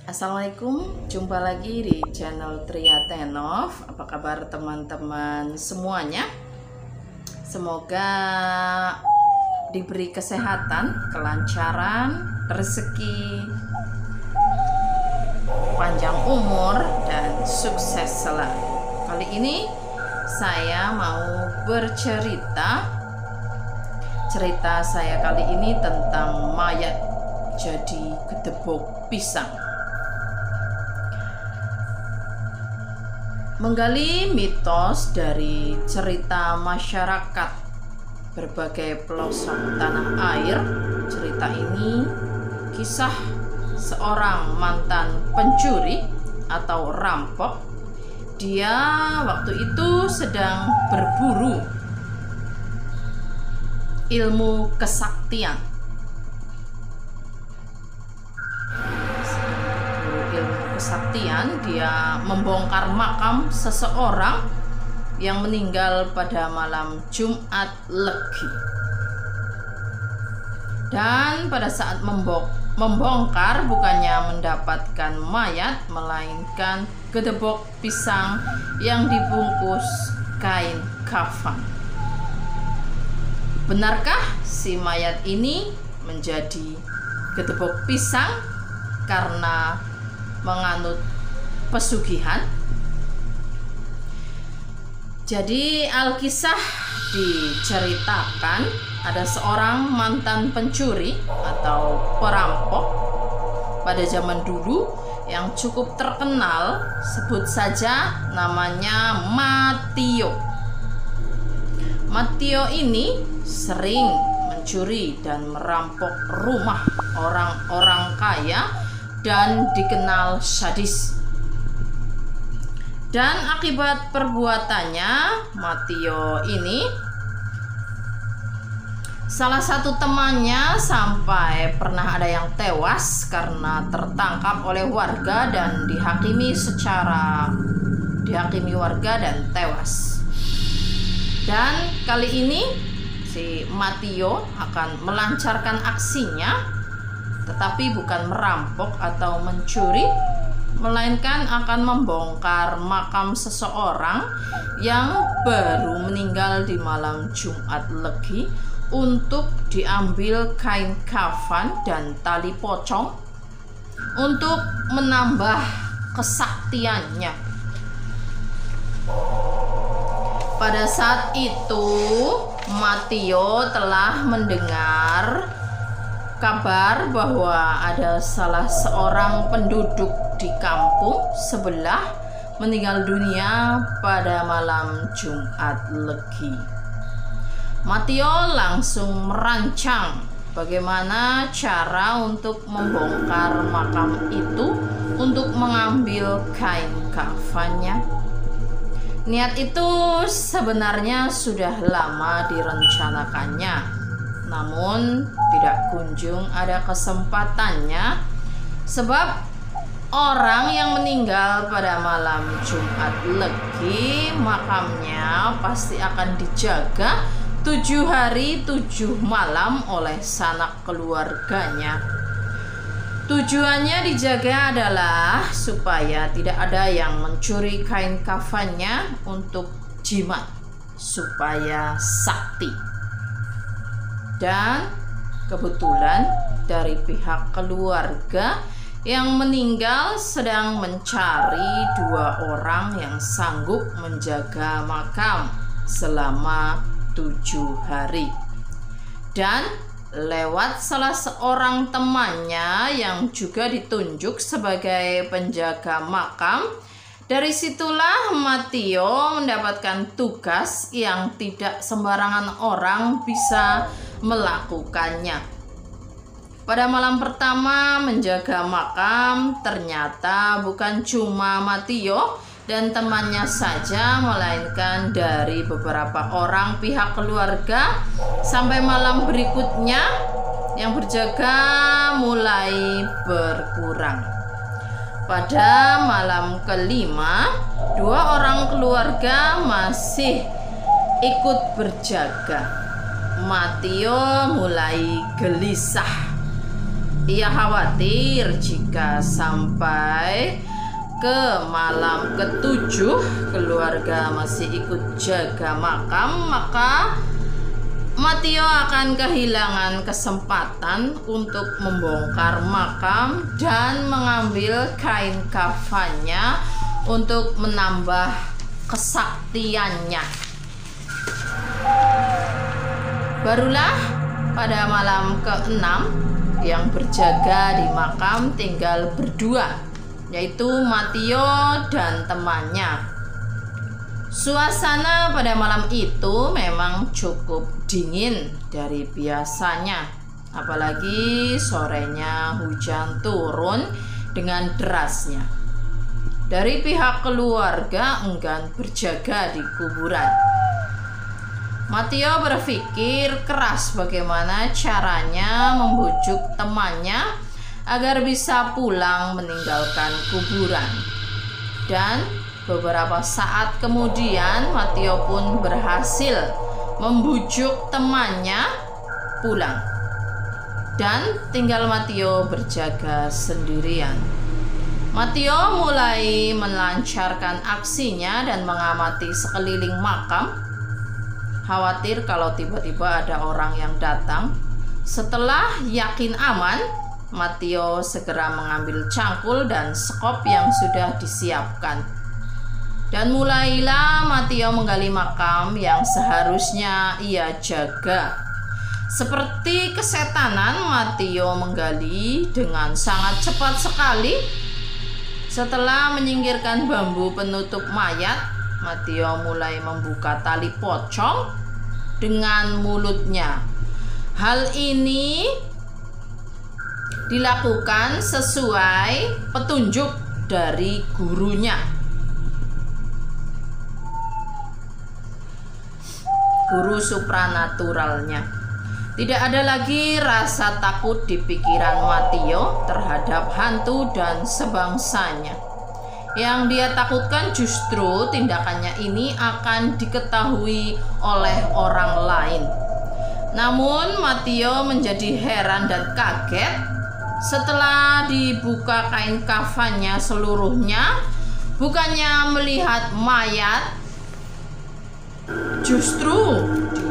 Assalamualaikum, jumpa lagi di channel Triatenov. Apa kabar teman-teman semuanya? Semoga diberi kesehatan, kelancaran, rezeki, panjang umur, dan sukses selalu. Kali ini saya mau bercerita. Cerita saya kali ini tentang mayat jadi gedebok pisang. Menggali mitos dari cerita masyarakat berbagai pelosok tanah air. Cerita ini kisah seorang mantan pencuri atau rampok. Dia waktu itu sedang berburu ilmu kesaktian. Dia membongkar makam seseorang yang meninggal pada malam Jumat Legi. Dan pada saat membongkar, bukannya mendapatkan mayat, melainkan gedebok pisang yang dibungkus kain kafan. Benarkah si mayat ini menjadi gedebok pisang karena menganut pesugihan? Jadi Alkisah diceritakan ada seorang mantan pencuri atau perampok pada zaman dulu yang cukup terkenal, sebut saja namanya Matio. Matio ini sering mencuri dan merampok rumah orang-orang kaya dan dikenal sadis. Dan akibat perbuatannya, Matio ini, salah satu temannya sampai pernah ada yang tewas karena tertangkap oleh warga dan dihakimi warga dan tewas. Dan kali ini si Matio akan melancarkan aksinya, tetapi bukan merampok atau mencuri, melainkan akan membongkar makam seseorang yang baru meninggal di malam Jumat Legi untuk diambil kain kafan dan tali pocong untuk menambah kesaktiannya. Pada saat itu, Matio telah mendengar kabar bahwa ada salah seorang penduduk di kampung sebelah meninggal dunia pada malam Jumat Legi. Matio langsung merancang bagaimana cara untuk membongkar makam itu untuk mengambil kain kafannya. Niat itu sebenarnya sudah lama direncanakannya, namun tidak kunjung ada kesempatannya, sebab orang yang meninggal pada malam Jumat Legi, makamnya pasti akan dijaga 7 hari 7 malam oleh sanak keluarganya. Tujuannya dijaga adalah supaya tidak ada yang mencuri kain kafannya untuk jimat, supaya sakti. Dan kebetulan dari pihak keluarga yang meninggal sedang mencari 2 orang yang sanggup menjaga makam selama 7 hari. Dan lewat salah seorang temannya yang juga ditunjuk sebagai penjaga makam, dari situlah Matio mendapatkan tugas yang tidak sembarangan orang bisa melakukannya. Pada malam pertama menjaga makam, ternyata bukan cuma Matio dan temannya saja, melainkan dari beberapa orang pihak keluarga. Sampai malam berikutnya yang berjaga mulai berkurang. Pada malam kelima, 2 orang keluarga masih ikut berjaga. Matio mulai gelisah. Ia khawatir jika sampai ke malam ke-7 keluarga masih ikut jaga makam, maka Matio akan kehilangan kesempatan untuk membongkar makam dan mengambil kain kafannya untuk menambah kesaktiannya. Barulah pada malam ke-6 yang berjaga di makam tinggal berdua, yaitu Matio dan temannya. Suasana pada malam itu memang cukup dingin dari biasanya, apalagi sorenya hujan turun dengan derasnya. Dari pihak keluarga enggan berjaga di kuburan. Matio berpikir keras bagaimana caranya membujuk temannya agar bisa pulang meninggalkan kuburan. Dan beberapa saat kemudian Matio pun berhasil membujuk temannya pulang. Dan tinggal Matio berjaga sendirian. Matio mulai melancarkan aksinya dan mengamati sekeliling makam, khawatir kalau tiba-tiba ada orang yang datang. Setelah yakin aman, Matio segera mengambil cangkul dan skop yang sudah disiapkan. Dan mulailah Matio menggali makam yang seharusnya ia jaga. Seperti kesetanan, Matio menggali dengan sangat cepat sekali. Setelah menyingkirkan bambu penutup mayat, Matio mulai membuka tali pocong dengan mulutnya. Hal ini dilakukan sesuai petunjuk dari gurunya, guru supranaturalnya. Tidak ada lagi rasa takut di pikiran Matio terhadap hantu dan sebangsanya. Yang dia takutkan justru tindakannya ini akan diketahui oleh orang lain. Namun Matio menjadi heran dan kaget setelah dibuka kain kafannya seluruhnya. Bukannya melihat mayat, justru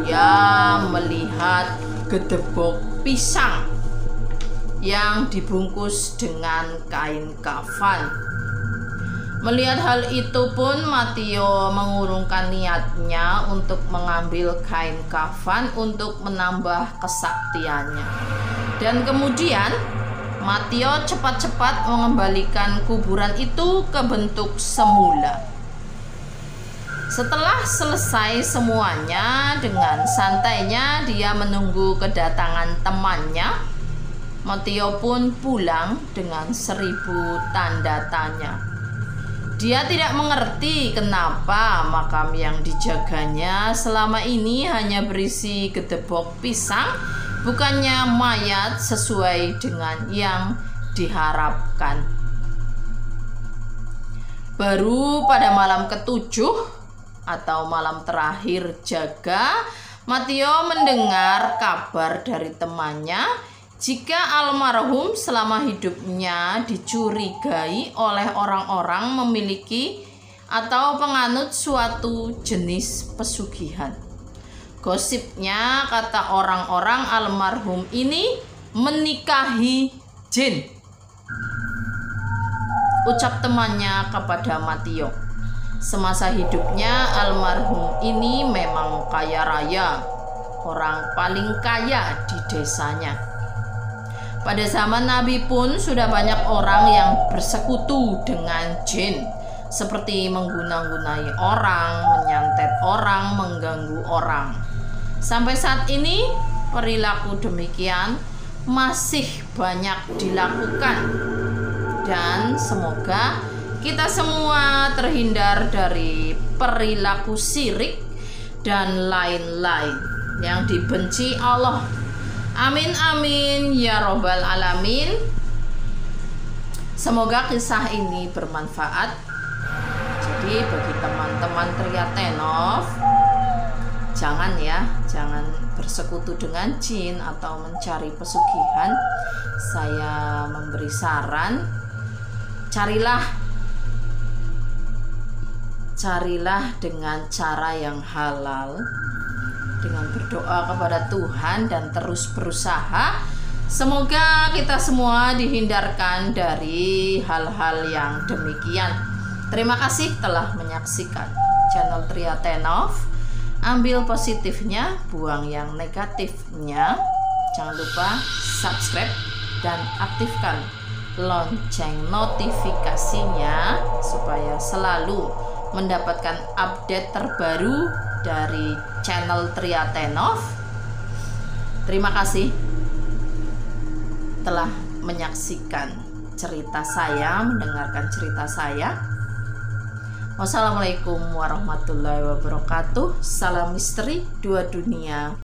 dia melihat gedebok pisang yang dibungkus dengan kain kafan. Melihat hal itu pun Matio mengurungkan niatnya untuk mengambil kain kafan untuk menambah kesaktiannya. Dan kemudian Matio cepat-cepat mengembalikan kuburan itu ke bentuk semula. Setelah selesai semuanya, dengan santainya dia menunggu kedatangan temannya. Matio pun pulang dengan 1000 tanda tanya. Dia tidak mengerti kenapa makam yang dijaganya selama ini hanya berisi gedebok pisang, bukannya mayat sesuai dengan yang diharapkan. Baru pada malam ke-7 atau malam terakhir jaga, Matio mendengar kabar dari temannya jika almarhum selama hidupnya dicurigai oleh orang-orang memiliki atau penganut suatu jenis pesugihan. Gosipnya kata orang-orang almarhum ini menikahi jin. Ucap temannya kepada Matio. Semasa hidupnya almarhum ini memang kaya raya, orang paling kaya di desanya. Pada zaman Nabi pun sudah banyak orang yang bersekutu dengan jin, seperti mengguna-gunai orang, menyantet orang, mengganggu orang. Sampai saat ini perilaku demikian masih banyak dilakukan, dan semoga kita semua terhindar dari perilaku syirik dan lain-lain yang dibenci Allah. Amin amin ya robbal alamin. Semoga kisah ini bermanfaat. Jadi bagi teman-teman Triatenov, jangan ya, jangan bersekutu dengan jin atau mencari pesugihan. Saya memberi saran, carilah dengan cara yang halal, dengan berdoa kepada Tuhan dan terus berusaha. Semoga kita semua dihindarkan dari hal-hal yang demikian. Terima kasih telah menyaksikan channel Triatenov. Ambil positifnya, buang yang negatifnya. Jangan lupa subscribe dan aktifkan lonceng notifikasinya supaya selalu mendapatkan update terbaru dari channel Triatenov. Terima kasih telah menyaksikan cerita saya, mendengarkan cerita saya. Wassalamualaikum warahmatullahi wabarakatuh. Salam misteri dua dunia.